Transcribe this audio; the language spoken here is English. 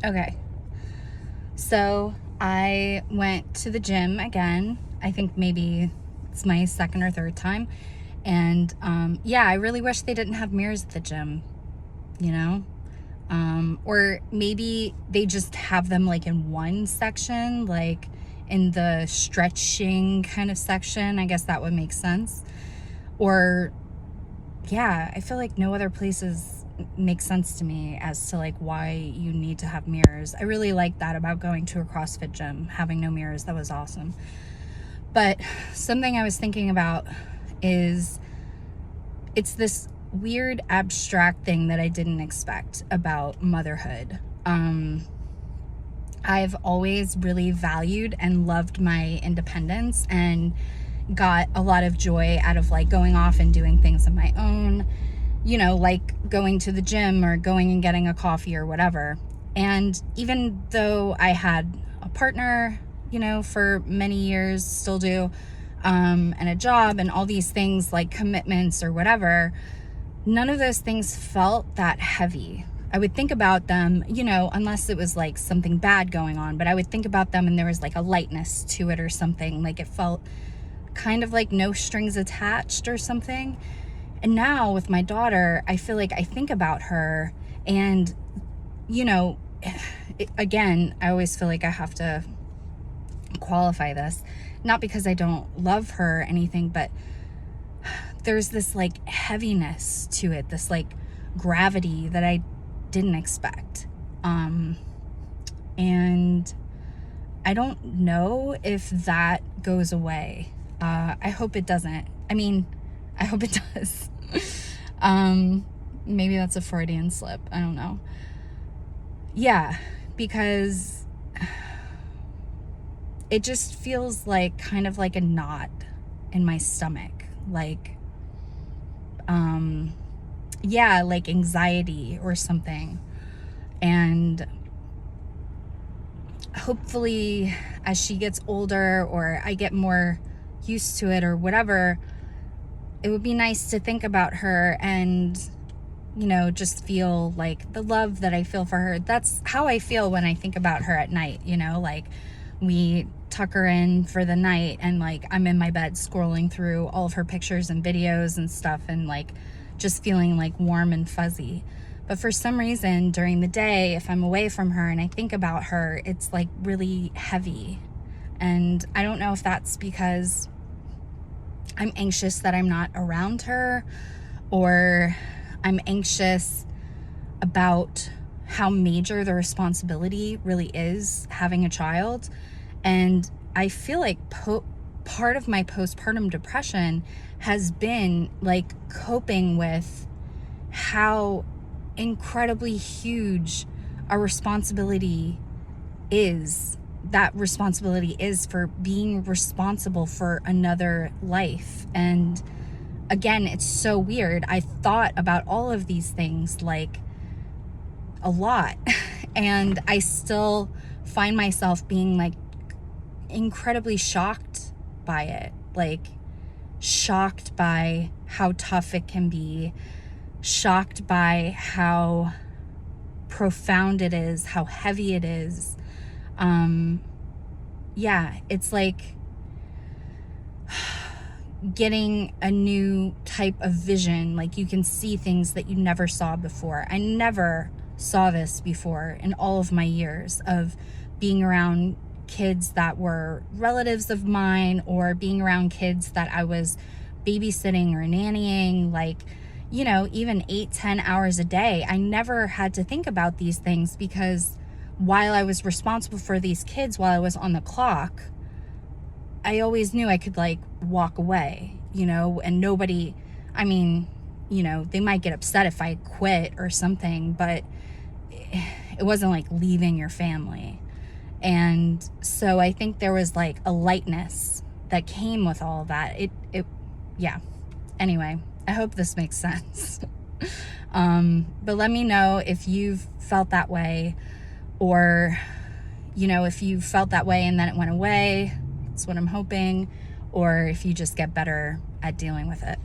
Okay. So I went to the gym again. I think maybe it's my second or third time. And yeah, I really wish they didn't have mirrors at the gym, you know? Or maybe they just have them like in one section, like in the stretching kind of section. I guess that would make sense. Or yeah, I feel like no other places make sense to me as to like why you need to have mirrors. I really like that about going to a CrossFit gym, having no mirrors. That was awesome. But something I was thinking about is it's this weird abstract thing that I didn't expect about motherhood. I've always really valued and loved my independence and got a lot of joy out of like going off and doing things on my own, you know, like going to the gym or going and getting a coffee or whatever. And even though I had a partner, you know, for many years, still do, and a job and all these things like commitments or whatever, none of those things felt that heavy. I would think about them, you know, unless it was like something bad going on, but I would think about them and there was like a lightness to it or something. Like it felt kind of like no strings attached or something. And now with my daughter, I feel like I think about her and, you know, again, I always feel like I have to qualify this, not because I don't love her or anything, but there's this like heaviness to it, this like gravity that I didn't expect. And I don't know if that goes away. I hope it doesn't. I mean, I hope it does. Maybe that's a Freudian slip. I don't know. Yeah, because it just feels like kind of like a knot in my stomach. Like, yeah, like anxiety or something. And hopefully as she gets older or I get more used to it or whatever, it would be nice to think about her and, you know, just feel like the love that I feel for her. That's how I feel when I think about her at night, you know, like we tuck her in for the night and like I'm in my bed scrolling through all of her pictures and videos and stuff and like just feeling like warm and fuzzy. But for some reason during the day, if I'm away from her and I think about her, it's like really heavy. And I don't know if that's because I'm anxious that I'm not around her, or I'm anxious about how major the responsibility really is having a child. And I feel like part of my postpartum depression has been like coping with how incredibly huge a responsibility is. That responsibility is for being responsible for another life. And again, it's so weird. I thought about all of these things like a lot and I still find myself being like incredibly shocked by it, like shocked by how tough it can be, shocked by how profound it is, how heavy it is. Yeah, it's like getting a new type of vision. Like you can see things that you never saw before. I never saw this before in all of my years of being around kids that were relatives of mine or being around kids that I was babysitting or nannying, like, you know, even 8-10 hours a day. I never had to think about these things because while I was responsible for these kids, while I was on the clock, I always knew I could like walk away, you know, and nobody, I mean, you know, they might get upset if I quit or something, but it wasn't like leaving your family. And so I think there was like a lightness that came with all of that. Yeah. Anyway, I hope this makes sense. But let me know if you've felt that way, or, you know, if you felt that way and then it went away. That's what I'm hoping. Or if you just get better at dealing with it.